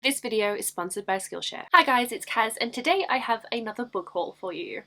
This video is sponsored by Skillshare. Hi guys, it's Kaz and today I have another book haul for you.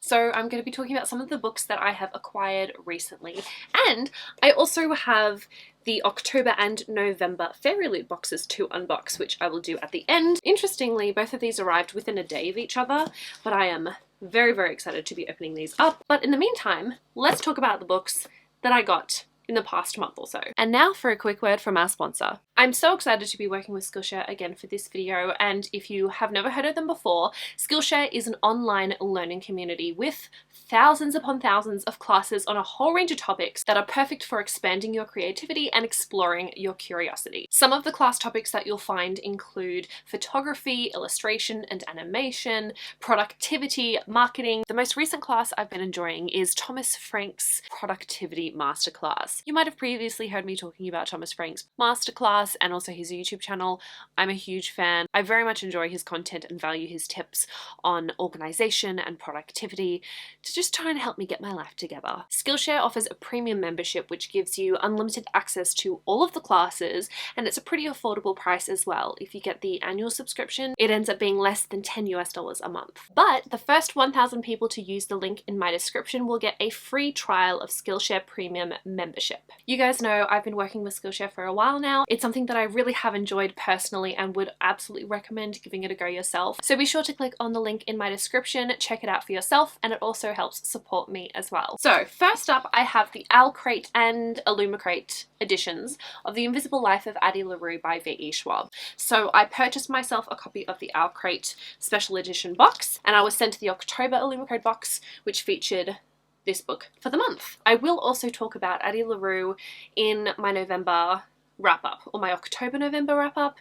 So I'm going to be talking about some of the books that I have acquired recently, and I also have the October and November Fairy Loot boxes to unbox, which I will do at the end. Interestingly, both of these arrived within a day of each other, but I am very excited to be opening these up. But in the meantime, let's talk about the books that I got in the past month or so. And now for a quick word from our sponsor. I'm so excited to be working with Skillshare again for this video, and if you have never heard of them before, Skillshare is an online learning community with thousands upon thousands of classes on a whole range of topics that are perfect for expanding your creativity and exploring your curiosity. Some of the class topics that you'll find include photography, illustration and animation, productivity, marketing. The most recent class I've been enjoying is Thomas Frank's Productivity Masterclass. You might have previously heard me talking about Thomas Frank's masterclass and also his YouTube channel. I'm a huge fan. I very much enjoy his content and value his tips on organization and productivity to just try and help me get my life together. Skillshare offers a premium membership which gives you unlimited access to all of the classes, and it's a pretty affordable price as well. If you get the annual subscription, it ends up being less than $10 a month. But the first 1,000 people to use the link in my description will get a free trial of Skillshare Premium membership. You guys know I've been working with Skillshare for a while now. It's something that I really have enjoyed personally and would absolutely recommend giving it a go yourself. So be sure to click on the link in my description, check it out for yourself, and it also helps support me as well. So first up, I have the Owl Crate and Illumicrate editions of The Invisible Life of Addie LaRue by V.E. Schwab. So I purchased myself a copy of the Owl Crate special edition box, and I was sent the October Illumicrate box, which featured this book for the month. I will also talk about Addie LaRue in my November wrap-up, or my October-November wrap-up.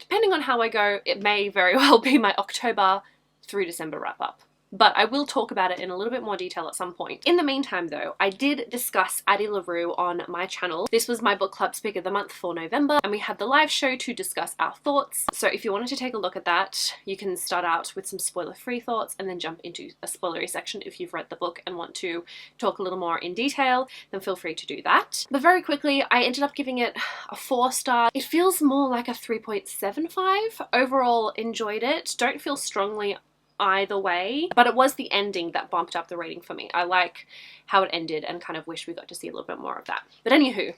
Depending on how I go, it may very well be my October through December wrap-up. But I will talk about it in a little bit more detail at some point. In the meantime though, I did discuss Addie LaRue on my channel. This was my book club speak of the month for November, and we had the live show to discuss our thoughts. So if you wanted to take a look at that, you can start out with some spoiler-free thoughts and then jump into a spoilery section if you've read the book and want to talk a little more in detail, then feel free to do that. But very quickly, I ended up giving it a 4-star. It feels more like a 3.75. Overall, enjoyed it. Don't feel strongly either way, but it was the ending that bumped up the rating for me. I like how it ended and kind of wish we got to see a little bit more of that. But anywho,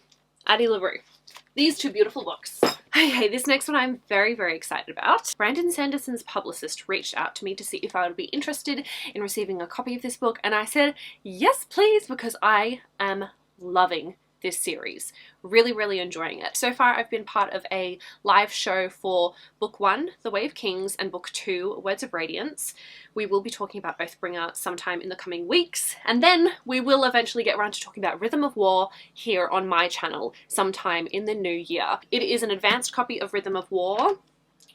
Addie LaRue. These two beautiful books. Okay, this next one I'm very excited about. Brandon Sanderson's publicist reached out to me to see if I would be interested in receiving a copy of this book, and I said yes please, because I am loving this series. Really enjoying it. So far I've been part of a live show for book 1, The Way of Kings, and book 2, Words of Radiance. We will be talking about Oathbringer sometime in the coming weeks, and then we will eventually get around to talking about Rhythm of War here on my channel sometime in the new year. It is an advanced copy of Rhythm of War.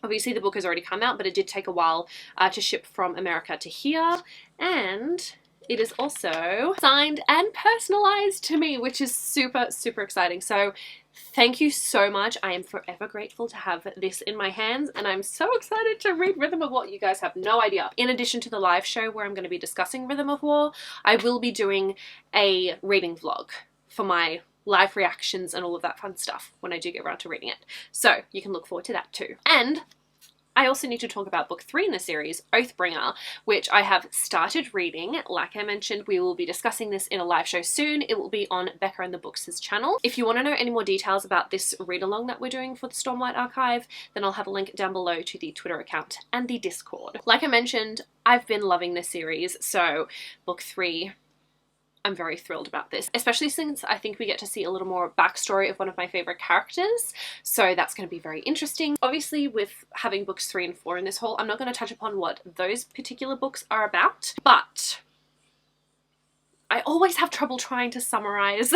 Obviously the book has already come out, but it did take a while to ship from America to here, and it is also signed and personalized to me, which is super exciting. So thank you so much. I am forever grateful to have this in my hands, and I'm so excited to read Rhythm of War. You guys have no idea. In addition to the live show where I'm going to be discussing Rhythm of War, I will be doing a reading vlog for my live reactions and all of that fun stuff when I do get around to reading it. So you can look forward to that too. And I also need to talk about book 3 in the series, Oathbringer, which I have started reading. Like I mentioned, we will be discussing this in a live show soon. It will be on Becca and the Books' channel. If you want to know any more details about this read-along that we're doing for the Stormlight Archive, then I'll have a link down below to the Twitter account and the Discord. Like I mentioned, I've been loving this series, so book 3, I'm very thrilled about this, especially since I think we get to see a little more backstory of one of my favorite characters, so that's going to be very interesting. Obviously, with having books 3 and 4 in this haul, I'm not going to touch upon what those particular books are about, but I always have trouble trying to summarize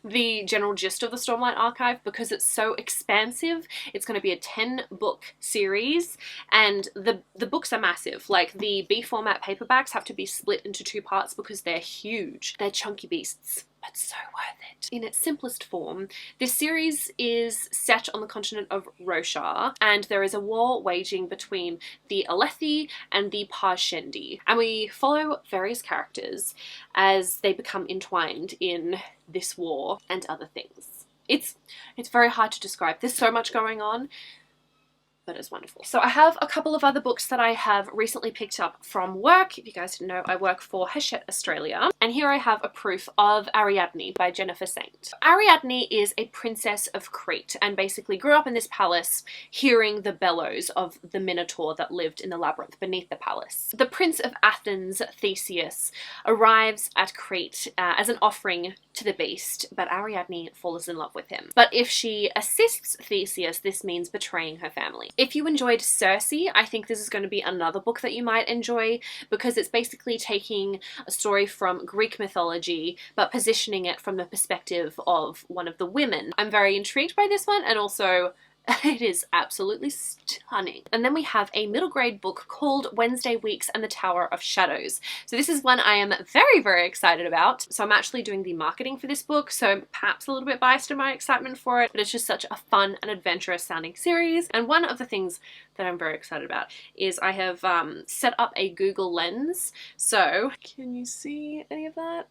the general gist of the Stormlight Archive because it's so expansive. It's going to be a 10-book series, and the books are massive. Like, the B format paperbacks have to be split into 2 parts because they're huge. They're chunky beasts, but so worth it. In its simplest form, this series is set on the continent of Roshar, and there is a war waging between the Alethi and the Parshendi, and we follow various characters as they become entwined in this war and other things. It's very hard to describe. There's so much going on. but it's wonderful. So I have a couple of other books that I have recently picked up from work. If you guys didn't know, I work for Hachette, Australia. And here I have a proof of Ariadne by Jennifer Saint. Ariadne is a princess of Crete and basically grew up in this palace hearing the bellows of the Minotaur that lived in the labyrinth beneath the palace. The Prince of Athens, Theseus, arrives at Crete as an offering to the beast, but Ariadne falls in love with him. But if she assists Theseus, this means betraying her family. If you enjoyed Circe, I think this is going to be another book that you might enjoy, because it's basically taking a story from Greek mythology but positioning it from the perspective of one of the women. I'm very intrigued by this one, and also it is absolutely stunning. And then we have a middle grade book called Wednesday Weeks and the Tower of Shadows. So this is one I am very, very excited about. So I'm actually doing the marketing for this book, so perhaps a little bit biased in my excitement for it, but it's just such a fun and adventurous sounding series. And one of the things that I'm very excited about is I have set up a Google Lens. So can you see any of that?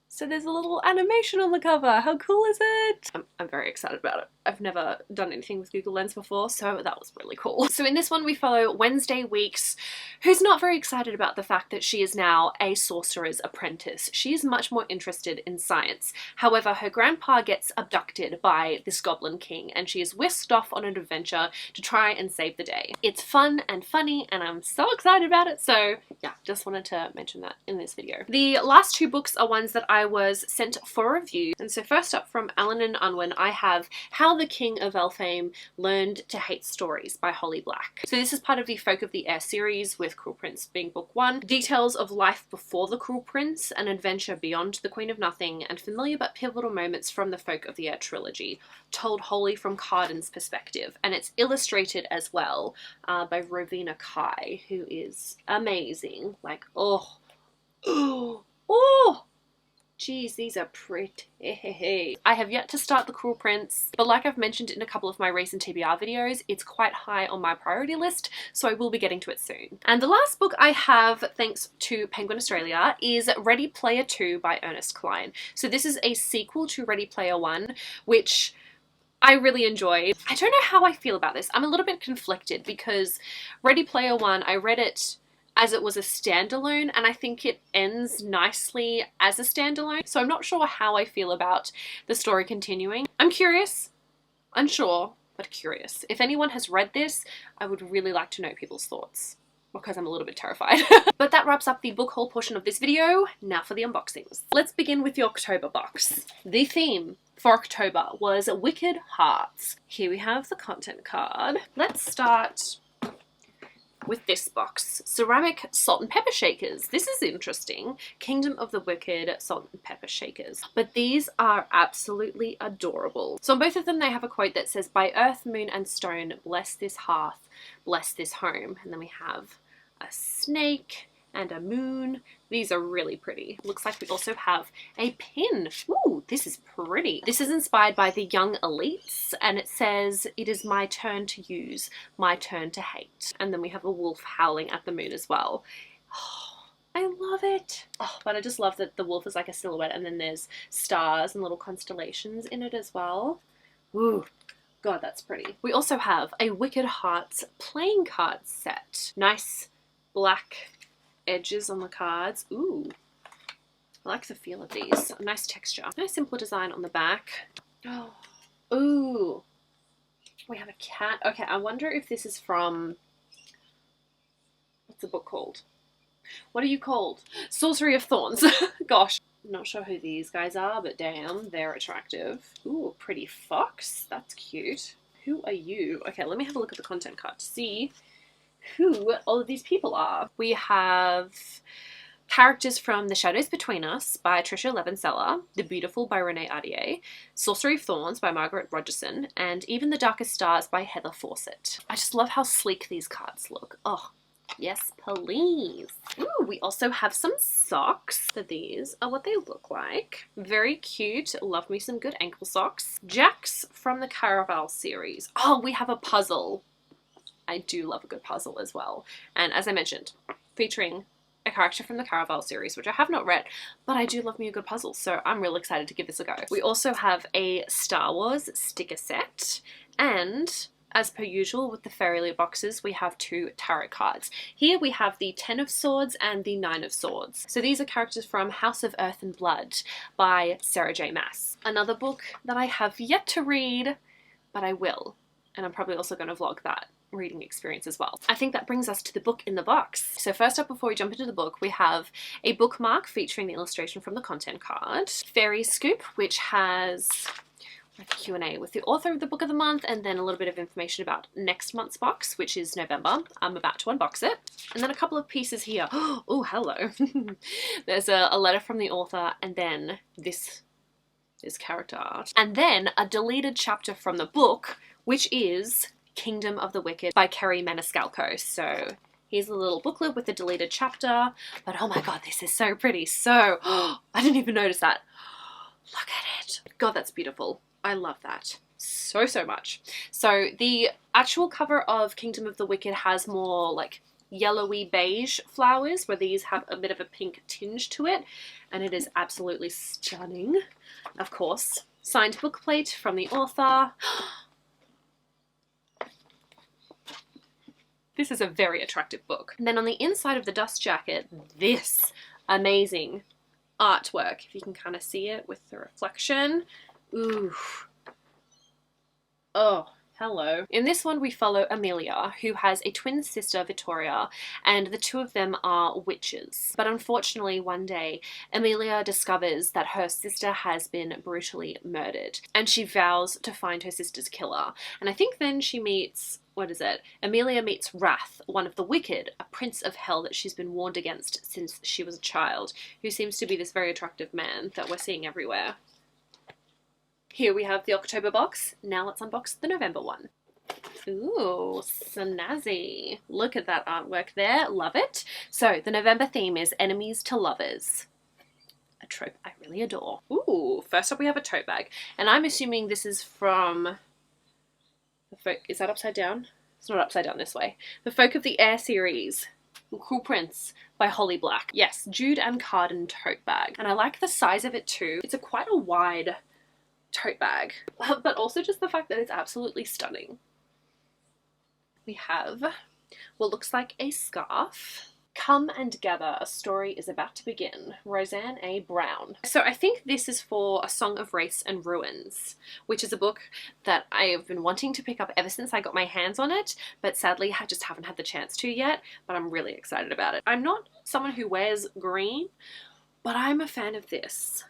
So there's a little animation on the cover. How cool is it? I'm very excited about it. I've never done anything with Google Lens before, so that was really cool. So in this one we follow Wednesday Weeks, who's not very excited about the fact that she is now a sorcerer's apprentice. She is much more interested in science. However, her grandpa gets abducted by this goblin king and she is whisked off on an adventure to try and save the day. It's fun and funny and I'm so excited about it, so yeah, just wanted to mention that in this video. The last two books are ones that I was sent for review. And so first up from Allen and Unwin, I have How the King of Elfame Learned to Hate Stories by Holly Black. So this is part of the Folk of the Air series, with Cruel Prince being book one. Details of life before the Cruel Prince, an adventure beyond the Queen of Nothing, and familiar but pivotal moments from the Folk of the Air trilogy, told wholly from Carden's perspective. And it's illustrated as well by Rowena Kai, who is amazing. Like, oh, geez, these are pretty. I have yet to start The Cruel Prince, but like I've mentioned in a couple of my recent TBR videos, it's quite high on my priority list, so I will be getting to it soon. And the last book I have, thanks to Penguin Australia, is Ready Player 2 by Ernest Cline. So this is a sequel to Ready Player 1, which I really enjoyed. I don't know how I feel about this. I'm a little bit conflicted because Ready Player 1, I read it as it was a standalone, and I think it ends nicely as a standalone. So I'm not sure how I feel about the story continuing. I'm curious, unsure, but curious. If anyone has read this, I would really like to know people's thoughts, because I'm a little bit terrified. But that wraps up the book haul portion of this video. Now for the unboxings. Let's begin with the October box. The theme for October was Wicked Hearts. Here we have the content card. Let's start with this box. Ceramic salt and pepper shakers. This is interesting. Kingdom of the Wicked salt and pepper shakers. But these are absolutely adorable. So on both of them they have a quote that says, "By earth, moon and stone, bless this hearth, bless this home." And then we have a snake and a moon. These are really pretty. Looks like we also have a pin. Ooh, this is pretty. This is inspired by the Young Elites, and it says, "It is my turn to use, my turn to hate." And then we have a wolf howling at the moon as well. Oh, I love it. Oh, but I just love that the wolf is like a silhouette, and then there's stars and little constellations in it as well. Ooh. God, that's pretty. We also have a Wicked Hearts playing card set. Nice black edges on the cards. Ooh, I like the feel of these. A nice texture. Nice simple design on the back. Oh, ooh, we have a cat. Okay, I wonder if this is from, what's the book called? What are you called? Sorcery of Thorns. Gosh, I'm not sure who these guys are, but damn, they're attractive. Ooh, a pretty fox. That's cute. Who are you? Okay, let me have a look at the content card to see who all of these people are. We have characters from The Shadows Between Us by Tricia Levenseller, The Beautiful by Renee Ardier, Sorcery of Thorns by Margaret Rogerson, and Even the Darkest Stars by Heather Fawcett. I just love how sleek these cards look. Oh, yes, please. Ooh, we also have some socks. So these are what they look like. Very cute. Love me some good ankle socks. Jacks from the Caraval series. Oh, we have a puzzle. I do love a good puzzle as well. And as I mentioned, featuring a character from the Caraval series, which I have not read, but I do love me a good puzzle, so I'm really excited to give this a go. We also have a Star Wars sticker set and As per usual with the fairy loot boxes, we have 2 tarot cards. Here we have the 10 of Swords and the 9 of Swords. So these are characters from House of Earth and Blood by Sarah J. Maas. Another book that I have yet to read, but I will. And I'm probably also going to vlog that reading experience as well. I think that brings us to the book in the box. So first up, before we jump into the book, we have a bookmark featuring the illustration from the content card. Fairy Scoop, which has a Q&A with the author of the book of the month, and then a little bit of information about next month's box, which is November. I'm about to unbox it. And then a couple of pieces here. Oh, hello. There's a letter from the author, and then this character art. And then a deleted chapter from the book, which is Kingdom of the Wicked by Kerry Maniscalco. So here's a little booklet with the deleted chapter. But oh my god, this is so pretty. So, I didn't even notice that. Look at it. God, that's beautiful. I love that so much. So the actual cover of Kingdom of the Wicked has more like yellowy beige flowers, where these have a bit of a pink tinge to it, and it is absolutely stunning. Of course, signed bookplate from the author. This is a very attractive book. And then on the inside of the dust jacket, this amazing artwork, if you can kind of see it with the reflection. Ooh. Oh, hello. In this one we follow Amelia, who has a twin sister, Victoria, and the 2 of them are witches. But unfortunately one day Amelia discovers that her sister has been brutally murdered, and she vows to find her sister's killer. And I think then she meets, what is it? Amelia meets Wrath, one of the wicked, a prince of hell that she's been warned against since she was a child, who seems to be this very attractive man that we're seeing everywhere. Here we have the October box. Now let's unbox the November one. Ooh, snazzy. Look at that artwork there. Love it. So the November theme is enemies to lovers. A trope I really adore. Ooh, first up we have a tote bag. And I'm assuming this is from the folk. Is that upside down? It's not upside down this way. The Folk of the Air series. Cool Prince by Holly Black. Yes, Jude and Carden tote bag. And I like the size of it too. It's quite a wide tote bag, but also just the fact that it's absolutely stunning. We have what looks like a scarf. Come and Gather, a story is about to begin. Roseanne A. Brown. So I think this is for A Song of Race and Ruins, which is a book that I have been wanting to pick up ever since I got my hands on it, but sadly I just haven't had the chance to yet, but I'm really excited about it. I'm not someone who wears green, but I'm a fan of this.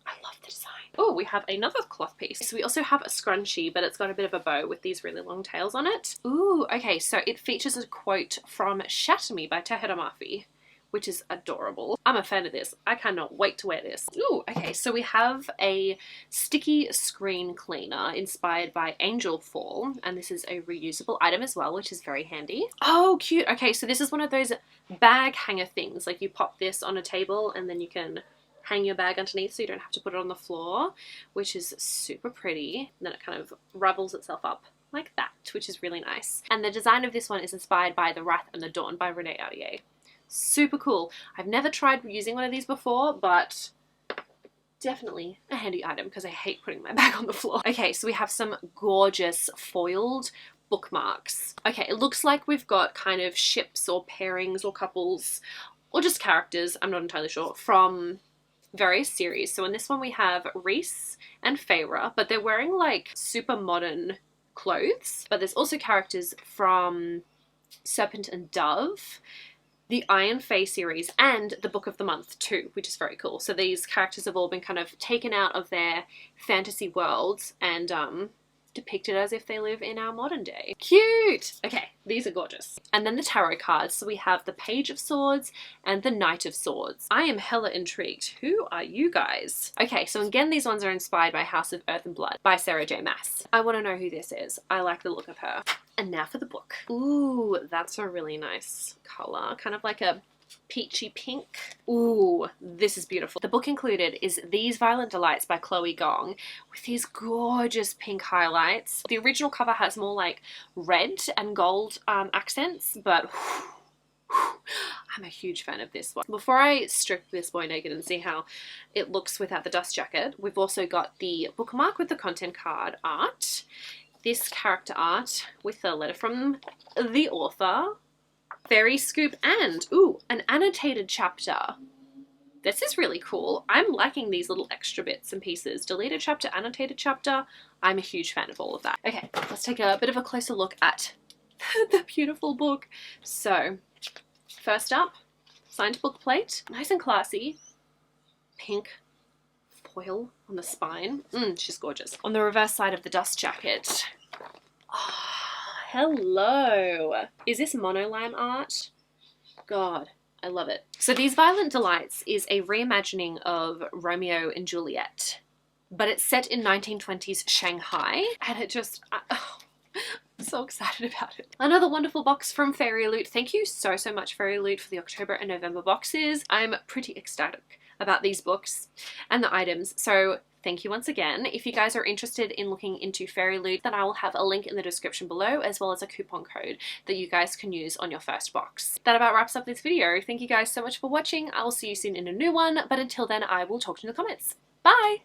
I love the design. Oh, we have another cloth piece. So we also have a scrunchie, but it's got a bit of a bow with these really long tails on it. Ooh, okay, so it features a quote from Shatter Me by Tahira Murphy, which is adorable. I'm a fan of this. I cannot wait to wear this. Ooh, okay, so we have a sticky screen cleaner inspired by Angel Fall, and this is a reusable item as well, which is very handy. Oh, cute. Okay, so this is one of those bag hanger things. Like you pop this on a table and then you can hang your bag underneath so you don't have to put it on the floor, which is super pretty. And then it kind of ravels itself up like that, which is really nice. And the design of this one is inspired by The Wrath and the Dawn by Renee Ahdieh. Super cool. I've never tried using one of these before, but definitely a handy item because I hate putting my bag on the floor. Okay, so we have some gorgeous foiled bookmarks. Okay, it looks like we've got kind of ships or pairings or couples or just characters, I'm not entirely sure, from various series. So in this one we have Reese and Feyre, but they're wearing like super modern clothes. But there's also characters from Serpent and Dove, the Iron Fae series, and the Book of the Month too, which is very cool. So these characters have all been kind of taken out of their fantasy worlds and depicted as if they live in our modern day. Cute! Okay, these are gorgeous. And then the tarot cards. So we have the Page of Swords and the Knight of Swords. I am hella intrigued. Who are you guys? Okay, so again, these ones are inspired by House of Earth and Blood by Sarah J. Maas. I want to know who this is. I like the look of her. And now for the book. Ooh, that's a really nice color. Kind of like a peachy pink. Ooh, this is beautiful. The book included is These Violent Delights by Chloe Gong with these gorgeous pink highlights. The original cover has more like red and gold accents, but I'm a huge fan of this one. Before I strip this boy naked and see how it looks without the dust jacket, we've also got the bookmark with the content card art. this character art with a letter from the author, fairy scoop, and ooh, an annotated chapter. This is really cool. I'm liking these little extra bits and pieces. Deleted chapter, annotated chapter. I'm a huge fan of all of that. Okay, let's take a bit of a closer look at the beautiful book. So, first up, signed book plate. Nice and classy. Pink foil on the spine. She's gorgeous. On the reverse side of the dust jacket. Oh, hello. Is this monoline art? God, I love it. So These Violent Delights is a reimagining of Romeo and Juliet, but it's set in 1920s Shanghai, and it just, I'm so excited about it. Another wonderful box from Fairy Loot. Thank you so much, Fairy Loot, for the October and November boxes. I'm pretty ecstatic about these books and the items, so thank you once again. If you guys are interested in looking into Fairy Loot, then I will have a link in the description below, as well as a coupon code that you guys can use on your first box. That about wraps up this video. Thank you guys so much for watching. I will see you soon in a new one, but until then, I will talk to you in the comments. Bye!